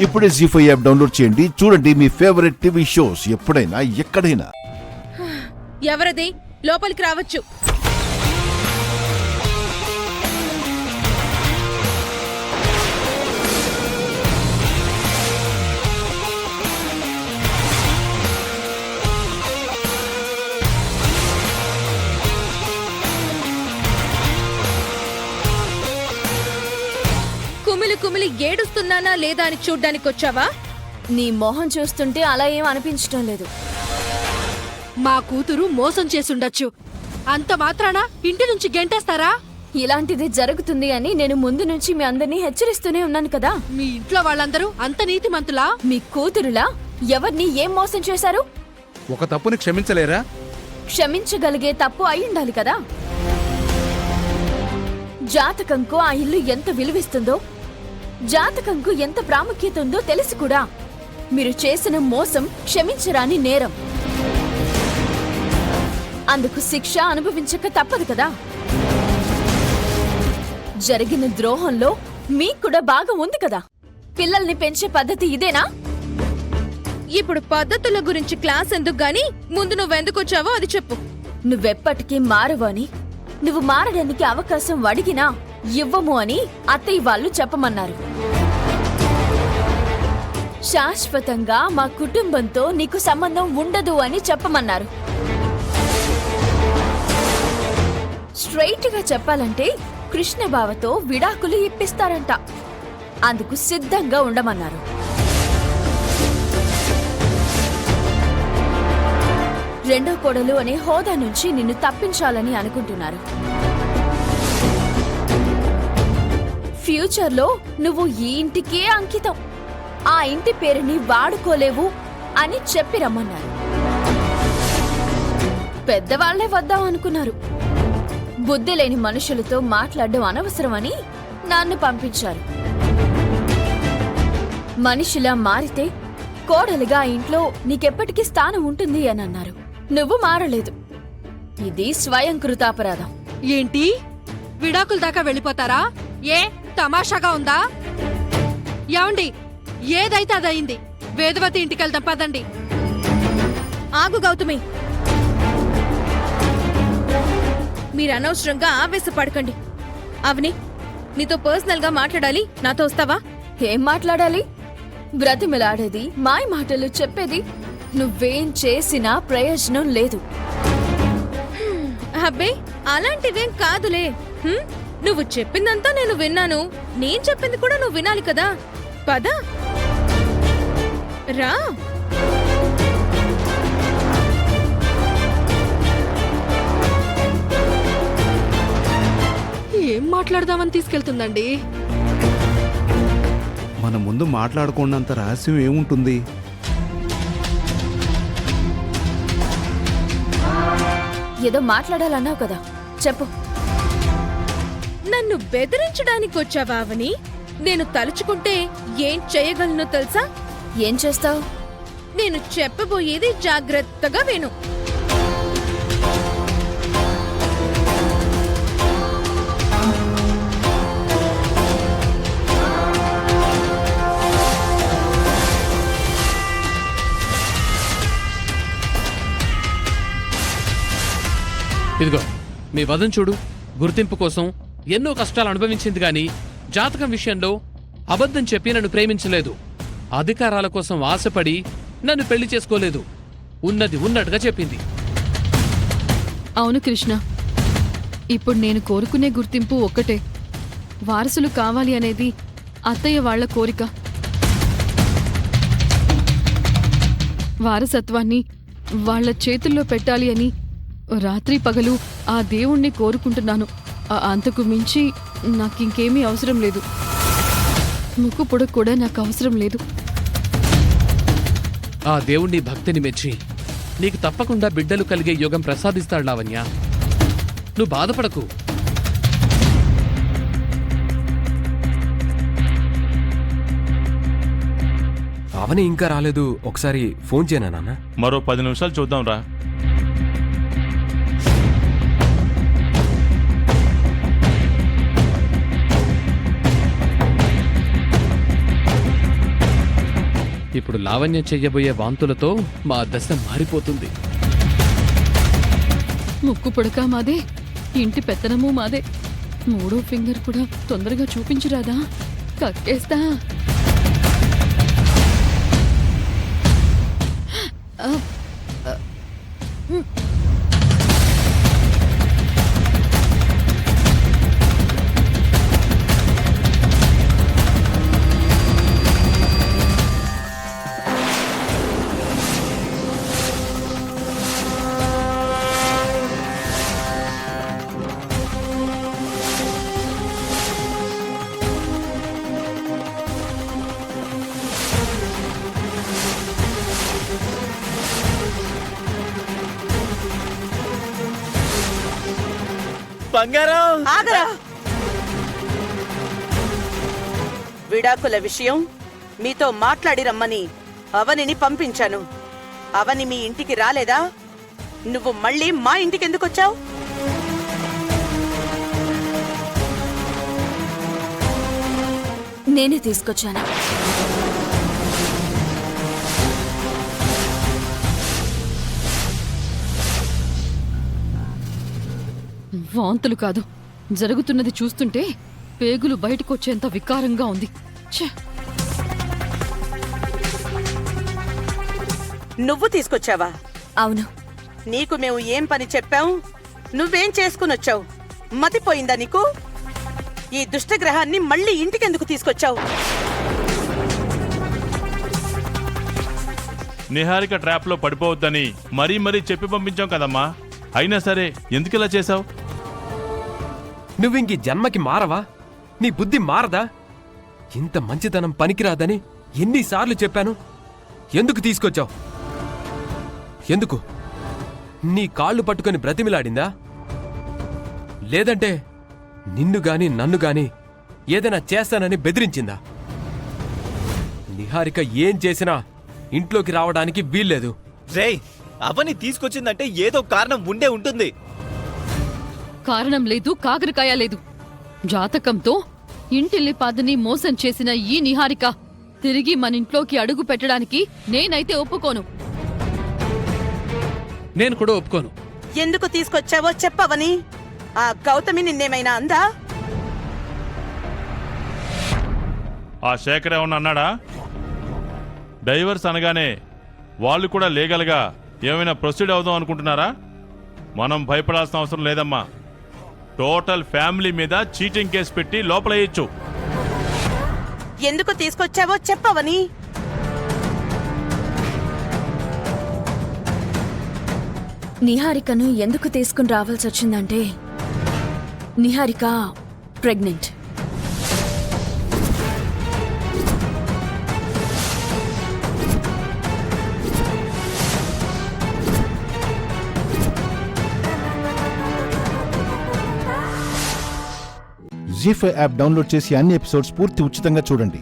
ఇప్పుడే జీ5 app download చేయండి. చూడండి మీ ఫేవరెట్ టీవీ షోస్ ఎప్పుడైనా ఎక్కడైనా. ఎవరది? లోపలికి రావచ్చు. కుమిలి కుమిలి ఏడుస్తున్నానా లేదా అని చూడ్డానికొచ్చావా? నీ మొహం చూస్తుంటే అలా ఏం అనిపించటం లేదు. మా కూతురు మోసం చేసుండొచ్చు, అంత మాత్రాన ఇంటి నుంచి గెంటేస్తారా? ఇలాంటిది జరుగుతుంది అని నేను ముందు నుంచి మీ అందరినీ హెచ్చరిస్తూనే ఉన్నాను కదా. మీ ఇంట్లో వాళ్ళందరూ అంత నీతిమంతులా? మీ కూతురులా ఎవరిని ఏం మోసం చేశారు? ఒక తప్పుని క్షమించలేరా? క్షమించగలిగే తప్పు అయ్యుండాలి కదా. జాతకంకు ఆ ఇల్లు ఎంత విలువిస్తుందో, జాతకంకు ఎంత ప్రాముఖ్యత ఉందో తెలిసి కూడా మీరు చేసిన మోసం క్షమించరాని నేరం. అందుకు శిక్ష అనుభవించక తప్పదు కదా. జరిగిన ద్రోహంలో మీకు కూడా భాగం ఉంది కదా. పిల్లల్ని పెంచే పద్ధతి ఇదేనా? ఇప్పుడు పద్ధతుల గురించి క్లాస్ ఎందుకు గాని ముందు నువ్వెందుకొచ్చావో అది చెప్పు. నువ్వెప్పటికీ మారవు అని, నువ్వు మారడానికి అవకాశం అడిగినా ఇవ్వము అని అత్తయ్య వాళ్ళు చెప్పమన్నారు. శాశ్వతంగా మా కుటుంబంతో నీకు సంబంధం ఉండదు అని చెప్పమన్నారు. స్ట్రైట్ గా చెప్పాలంటే కృష్ణబావతో విడాకులు ఇప్పిస్తారంట. అందుకు సిద్ధంగా ఉండమన్నారు. రెండో కోడలు అనే హోదా నుంచి నిన్ను తప్పించాలని అనుకుంటున్నారు. ఫ్యూచర్లో నువ్వు ఈ ఇంటికే అంకితం, ఆ ఇంటి పేరుని వాడుకోలేవు అని చెప్పి రమ్మన్నారు. పెద్దవాళ్లే వద్దాం అనుకున్నారు. బుద్ధి లేని మనుషులతో మాట్లాడడం అనవసరమని నన్ను పంపించారు. మనిషిలా మారితే కోడలిగా ఇంట్లో నీకెప్పటికీ స్థానం ఉంటుంది అని అన్నారు. నువ్వు మారలేదు. ఇది స్వయం కృతాపరాధం. ఏంటి, విడాకుల దాకా వెళ్ళిపోతారా? ఏ తమాషాగా ఉందా? ఏమండి, ఏదైతే అదయింది. వేదవతి ఇంటికెళ్దాం పదండి. ఆగు గౌతమి, మీరు అనవసరంగా ఆవేశపడకండి. అవని, నీతో పర్సనల్ గా మాట్లాడాలి, నాతో వస్తావా? ఏం మాట్లాడాలి? బ్రతిమిలాడేది, మాయ మాటలు చెప్పేది నువ్వేం చేసినా ప్రయోజనం లేదు. అబ్బే, అలాంటివేం కాదులే. నువ్వు చెప్పిందంతా నేను విన్నాను. నేను చెప్పింది కూడా నువ్వు వినాలి కదా. పద రా. ఏం మాట్లాడదామని తీసుకెళ్తుందండి? మన ముందు మాట్లాడుకున్నంత రహస్యం ఏముంటుంది? ఏదో మాట్లాడాలన్నావు కదా, చెప్పు. నన్ను బెదిరించడానికి వచ్చావా అవని? నేను తలుచుకుంటే ఏం చేయగలను తెలుసా? ఏం చేస్తావు? నేను చెప్పబోయేది జాగ్రత్తగా విను. ఇదిగో మీ వదం చూడు. గుర్తింపు కోసం ఎన్నో కష్టాలు అనుభవించింది గాని జాతకం విషయంలో అబద్ధం చెప్పి నన్ను ప్రేమించలేదు. అధికారాల కోసం ఆశపడి నన్ను పెళ్లి చేసుకోలేదు. ఉన్నది ఉన్నట్టుగా చెప్పింది. అవును కృష్ణ, ఇప్పుడు నేను కోరుకునే గుర్తింపు ఒక్కటే. వారసులు కావాలి అనేది అత్తయ్య వాళ్ల కోరిక. వారసత్వాన్ని వాళ్ల చేతుల్లో పెట్టాలి అని రాత్రి పగలు ఆ దేవుణ్ణి కోరుకుంటున్నాను. అంతకు మించి నాకింకేమీ అవసరం లేదు. ముక్కు పొడ కూడా నాకు అవసరం లేదు. ఆ దేవుణ్ణి భక్తిని మెచ్చి నీకు తప్పకుండా బిడ్డలు కలిగే యోగం ప్రసాదిస్తాడు లావణ్య. నువ్వు బాధపడకు. అవని ఇంకా రాలేదు. ఒకసారి ఫోన్ చేయనా నాన్న? మరో 10 నిమిషాలు చూద్దాం రా. ఇప్పుడు లావణ్య చెయ్యబోయే వాంతులతో మా దశ మారిపోతుంది. ముక్కు పుడక మాదే, ఇంటి పెత్తనము మాదే. మూడో ఫింగర్ కూడా తొందరగా చూపించురాదా? కక్కేస్తా. బంగారం ఆగరా! విడాకుల విషయం మీతో మాట్లాడి రమ్మని అవనిని పంపించాను. అవని మీ ఇంటికి రాలేదా? నువ్వు మళ్ళీ మా ఇంటికి ఎందుకొచ్చావు? నేనే తీసుకొచ్చాను. వాంతులు కాదు, జరుగుతున్నది చూస్తుంటే పేగులు బయటకొచ్చేంత వికారంగా ఉంది. ఛే! నువ్వు తీసుకొచ్చావా? అవును. నీకు మేము ఏం పని చెప్పాం? నువ్వేం చేసుకునొచ్చావు? మతిపోయిందా నీకు? ఈ దుష్టగ్రహాన్ని మళ్ళీ ఇంటికెందుకు తీసుకొచ్చావు? నిహారిక ట్రాప్లో పడిపోవద్దని మరీ మరీ చెప్పి పంపించాం కదమ్మా. అయినా సరే ఎందుకిలా చేశావు? నువ్వింక జన్మకి మారవా? నీ బుద్ధి మారదా? ఇంత మంచితనం పనికిరాదని ఎన్నిసార్లు చెప్పాను? ఎందుకు తీసుకొచ్చావు? ఎందుకు? నీ కాళ్ళు పట్టుకొని బ్రతిమిలాడిందా? లేదంటే నిన్ను గాని నన్ను గాని ఏదైనా చేస్తానని బెదిరించిందా? నిహారిక ఏం చేసినా ఇంట్లోకి రావడానికి వీల్లేదు. రేయ్, అవని తీసుకొచ్చిందంటే ఏదో కారణం ఉండే ఉంటుంది. కారణం లేదు, కాకరకాయ లేదు. జాతకంతో ఇంటిల్లిపాదని మోసం చేసిన ఈ నిహారిక తిరిగి మన ఇంట్లోకి అడుగు పెట్టడానికి నేనైతే ఒప్పుకోను. నేను కూడా ఒప్పుకోను. ఎందుకు తీసుకొచ్చావో చెప్పవని. ఆ గౌతమి నిన్నేమైనా అందా? ఆ శేఖర్ ఏమన్నా అన్నాడా? డైవర్స్ అనగానే వాళ్ళు కూడా లీగల్గా ఏమైనా ప్రొసీడ్ అవుదాం అనుకుంటున్నారా? మనం భయపడాల్సిన అవసరం లేదమ్మా. టోటల్ ఫ్యామిలీ మీద చీటింగ్ కేసు పెట్టి లోపలేయచ్చు. ఎందుకు తీసుకొచ్చావో చెప్పవని. నిహారికను ఎందుకు తీసుకుని రావాల్సి వచ్చిందంటే నిహారిక ప్రెగ్నెంట్. జీ5 యాప్ డౌన్లోడ్ చేసి అన్ని ఎపిసోడ్స్ పూర్తి ఉచితంగా చూడండి.